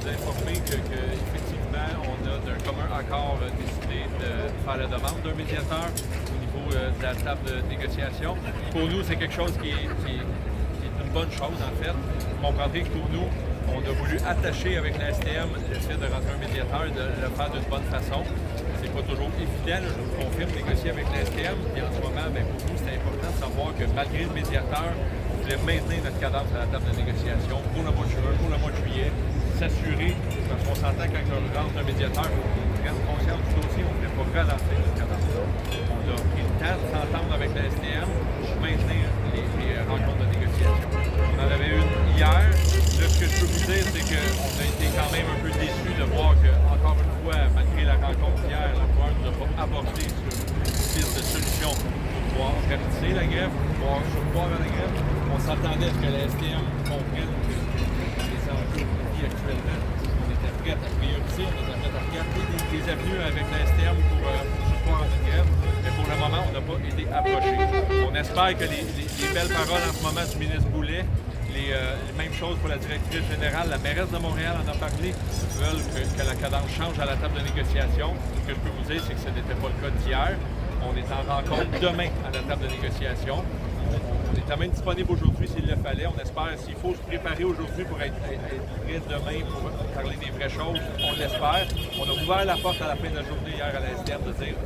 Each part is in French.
vous informer qu'effectivement, on a d'un commun accord décidé de faire la demande d'un médiateur au niveau de la table de négociation. Pour nous, c'est quelque chose qui est une bonne chose, en fait. Vous comprendrez que pour nous, on a voulu attacher avec la STM le fait de rentrer un médiateur, de le faire d'une bonne façon. C'est pas toujours évident, je vous confirme, négocier avec la STM. Et en ce moment, pour nous, c'est important de savoir que malgré le médiateur, on voulait maintenir notre cadence à la table de négociation pour le mois de juin, pour le mois de juillet, s'assurer, parce qu'on s'entend quand on rentre un médiateur, il faut qu'on prenne conscience du dossier, on ne voulait pas ralentir notre cadence. On a pris le temps de s'entendre avec la STM pour maintenir les rencontres de négociation. On en avait une hier. Là, ce que je peux vous dire, c'est qu'on a été quand même un peu déçus de voir que, encore une fois, malgré la rencontre d'hier, le pouvoir ne nous a pas abordé sur une piste de solution pour pouvoir rapetisser la grève, pour pouvoir surpoir à la grève. On s'attendait à ce que la STM comprenne que les enjeux qu'on vit actuellement, on était prêts à prioriser, on était prêts à regarder des avenues avec la STM pour surpoir à notre grève. Mais pour le moment, on n'a pas été approchés. On espère que les belles paroles en ce moment du ministre Boulet, les mêmes choses pour la directrice générale, la mairesse de Montréal en a parlé, veulent que la cadence change à la table de négociation. Ce que je peux vous dire, c'est que ce n'était pas le cas d'hier. On est en rencontre demain à la table de négociation. On est même disponible aujourd'hui s'il le fallait. On espère, s'il faut se préparer aujourd'hui pour être prêt demain pour parler des vraies choses, on l'espère. On a ouvert la porte à la fin de la journée hier à la STM de dire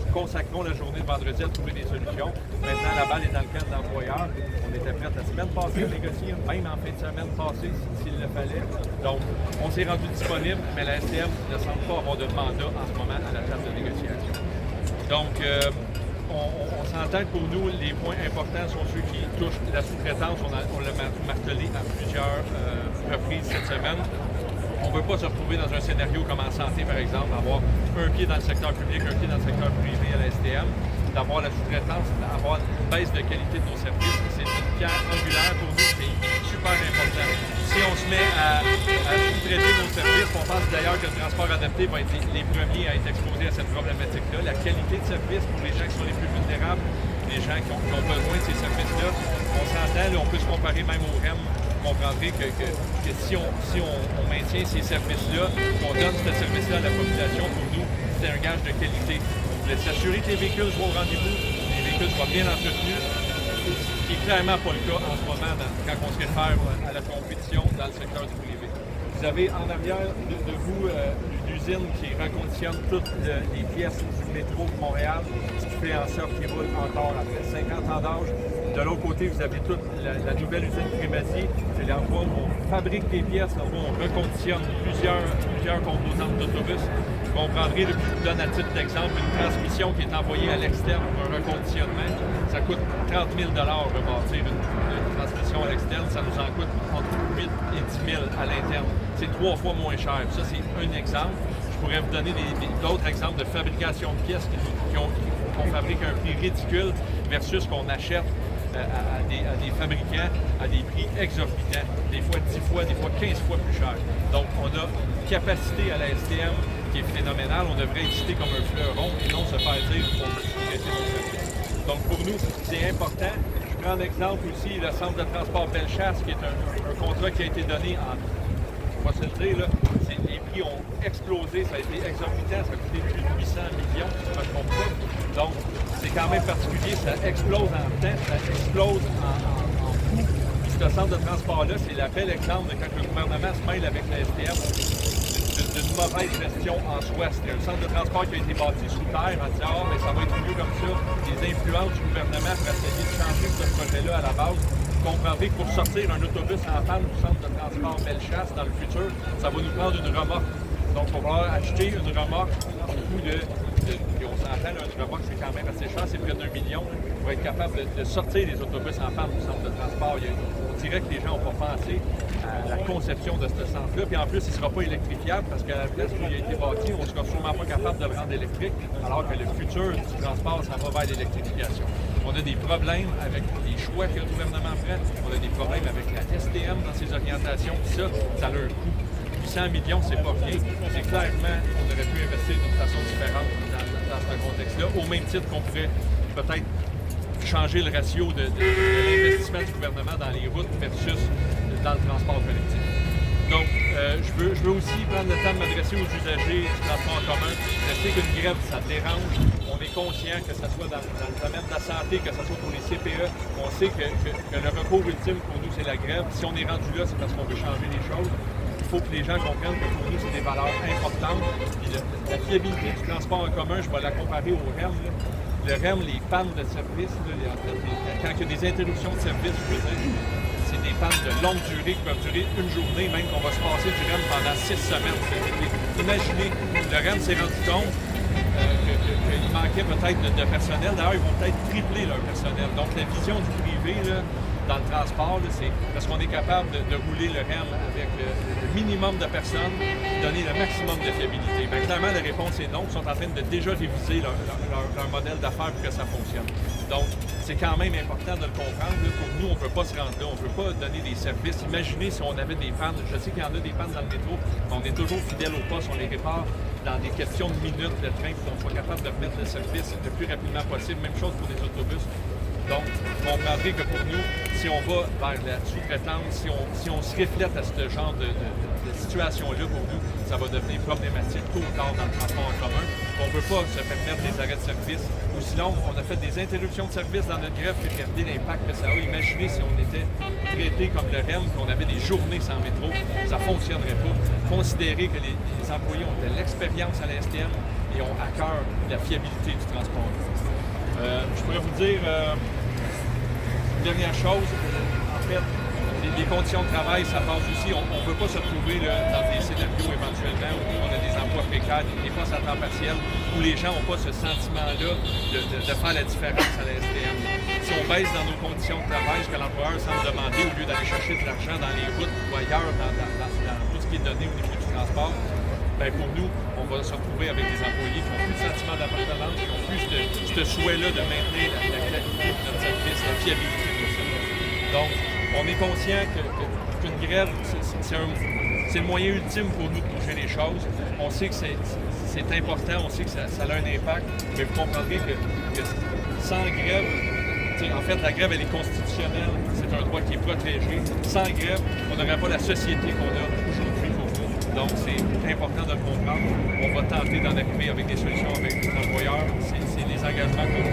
consacrons la journée de vendredi à trouver des solutions. Maintenant, la balle est dans le camp de l'employeur. On était prêts la semaine passée à négocier, même en fin de semaine passée, s'il le fallait. Donc, on s'est rendu disponible, mais la STM ne semble pas avoir de mandat en ce moment à la table de négociation. Donc, on s'entend que pour nous, les points importants sont ceux qui touchent la sous-traitance. On l'a martelé à plusieurs reprises cette semaine. On ne veut pas se retrouver dans un scénario comme en santé, par exemple, avoir un pied dans le secteur public, un pied dans le secteur privé à la STM, d'avoir la sous-traitance, d'avoir une baisse de qualité de nos services. C'est une pierre angulaire pour nous, c'est super important. Si on se met à sous-traiter nos services, on pense d'ailleurs que le transport adapté va être les premiers à être exposés à cette problématique-là. La qualité de service pour les gens qui sont les plus vulnérables, les gens qui ont besoin de ces services-là, on s'entend, on peut se comparer même au REM. Vous comprendrez que si on maintient ces services-là, qu'on donne ce service-là à la population, pour nous, c'est un gage de qualité. On voulait s'assurer que les véhicules soient au rendez-vous, les véhicules soient bien entretenus, ce qui n'est clairement pas le cas en ce moment quand on se réfère à la compétition dans le secteur du privé. Vous avez en arrière de vous une usine qui reconditionne toutes les pièces du métro de Montréal, ce qui fait en sorte qu'il roule encore après 50 ans d'âge. De l'autre côté, vous avez toute la nouvelle usine Crémazie. C'est l'endroit où on fabrique des pièces, l'endroit où on reconditionne plusieurs composantes d'autobus. Vous comprendrez, je vous donne à titre d'exemple, une transmission qui est envoyée à l'externe pour un reconditionnement. Ça coûte 30 000 rebâtir une transmission à l'externe. Ça nous en coûte entre 8 et 10 000 à l'interne. C'est 3 fois moins cher. Ça, c'est un exemple. Je pourrais vous donner d'autres exemples de fabrication de pièces qu'on fabrique à un prix ridicule versus qu'on achète à des fabricants à des prix exorbitants, des fois 10 fois, des fois 15 fois plus cher. Donc, on a une capacité à la STM qui est phénoménale. On devrait exister comme un fleuron et non se faire dire qu'on peut sous-traiter nos services. Donc, pour nous, c'est important. Je prends l'exemple aussi le centre de transport Bellechasse, qui est un contrat qui a été donné en, on va se le dire, là, les prix ont explosé, ça a été exorbitant, ça a coûté plus de 800 millions, si je ne me trompe pas. Donc, c'est quand même particulier, ça explose en temps, ça explose en coût. Puis ce centre de transport-là, c'est le bel exemple de quand le gouvernement se mêle avec la STM d'une mauvaise gestion en soi. C'était un centre de transport qui a été bâti sous terre en disant « Ah, mais ça va être mieux comme ça ». Les influences du gouvernement pour essayer de changer ce projet-là à la base. Vous comprendrez que pour sortir un autobus en panne du centre de transport Bellechasse dans le futur, ça va nous prendre une remorque. Donc, il va falloir acheter une remorque au coût on s'entend, une remorque, c'est quand même assez cher, c'est près d'1 million pour être capable de sortir les autobus en panne du centre de transport. On dirait que les gens n'ont pas pensé à la conception de ce centre-là. Puis en plus, il ne sera pas électrifiable parce qu'à la place où il a été bâti, on ne sera sûrement pas capable de le rendre électrique, alors que le futur du transport s'en va vers l'électrification. On a des problèmes avec les choix que le gouvernement prend. On a des problèmes avec la STM dans ses orientations. Puis ça a un coût. 800 millions, c'est pas rien. C'est clairement, on aurait pu investir d'une façon différente dans ce contexte-là, au même titre qu'on pourrait peut-être changer le ratio de l'investissement du gouvernement dans les routes versus dans le transport collectif. Donc, je veux aussi prendre le temps de m'adresser aux usagers du transport en commun. Je sais qu'une grève, ça dérange. On est conscient que ce soit dans le domaine de la santé, que ce soit pour les CPE. On sait que le recours ultime pour nous, c'est la grève. Si on est rendu là, c'est parce qu'on veut changer les choses. Il faut que les gens comprennent que pour nous, c'est des valeurs importantes. Puis la fiabilité du transport en commun, je vais la comparer au REM. Là. Le REM, les pannes de service, là, quand il y a des interruptions de service, je veux dire, c'est des pannes de longue durée qui peuvent durer une journée, même qu'on va se passer du REM pendant 6 semaines. Imaginez, le REM s'est rendu compte qu'il manquait peut-être de personnel. D'ailleurs, ils vont peut-être tripler leur personnel. Donc, la vision du privé, là, dans le transport, c'est parce qu'on est capable de rouler le REM avec le minimum de personnes, donner le maximum de fiabilité. Bien, clairement, la réponse est non. Ils sont en train de déjà réviser leur modèle d'affaires pour que ça fonctionne. Donc, c'est quand même important de le comprendre. Là. Pour nous, on ne peut pas se rendre là. On ne peut pas donner des services. Imaginez si on avait des pannes. Je sais qu'il y en a des pannes dans le métro, mais on est toujours fidèle au poste. On les répare dans des questions de minutes de train pour qu'on soit capable de remettre le service le plus rapidement possible. Même chose pour les autobus. Donc, vous comprendrez que pour nous, si on va vers la sous-traitance, si on se reflète à ce genre de situation-là, pour nous, ça va devenir problématique tôt ou tard dans le transport en commun. On ne peut pas se permettre des arrêts de service. Ou sinon, on a fait des interruptions de service dans notre grève puis regardez l'impact que ça a. Imaginez si on était traité comme le REM, qu'on avait des journées sans métro, ça ne fonctionnerait pas. Considérez que les employés ont de l'expérience à l'STM et ont à cœur la fiabilité du transport. Je pourrais vous dire une dernière chose. En fait, les conditions de travail, ça passe aussi. On ne veut pas se retrouver là, dans des scénarios éventuellement où on a des emplois précaires, des postes à temps partiel, où les gens n'ont pas ce sentiment-là de faire la différence à la STM. Si on baisse dans nos conditions de travail, ce que l'employeur semble demander, au lieu d'aller chercher de l'argent dans les routes ou ailleurs, dans tout ce qui est donné au niveau du transport, bien pour nous, on va se retrouver avec des employés qui n'ont plus de sentiment d'appartenance, qui n'ont plus ce souhait-là de maintenir la qualité de notre service, la fiabilité de notre service. Donc, on est conscient qu'une grève, c'est le moyen ultime pour nous de bouger les choses. On sait que c'est important, on sait que ça a un impact, mais vous comprendrez que sans grève, en fait, la grève, elle est constitutionnelle, c'est un droit qui est protégé. Sans grève, on n'aurait pas la société qu'on a aujourd'hui pour nous. Donc, c'est important de le comprendre. On va tenter d'en arriver avec des solutions avec les employeurs. C'est les engagements qu'on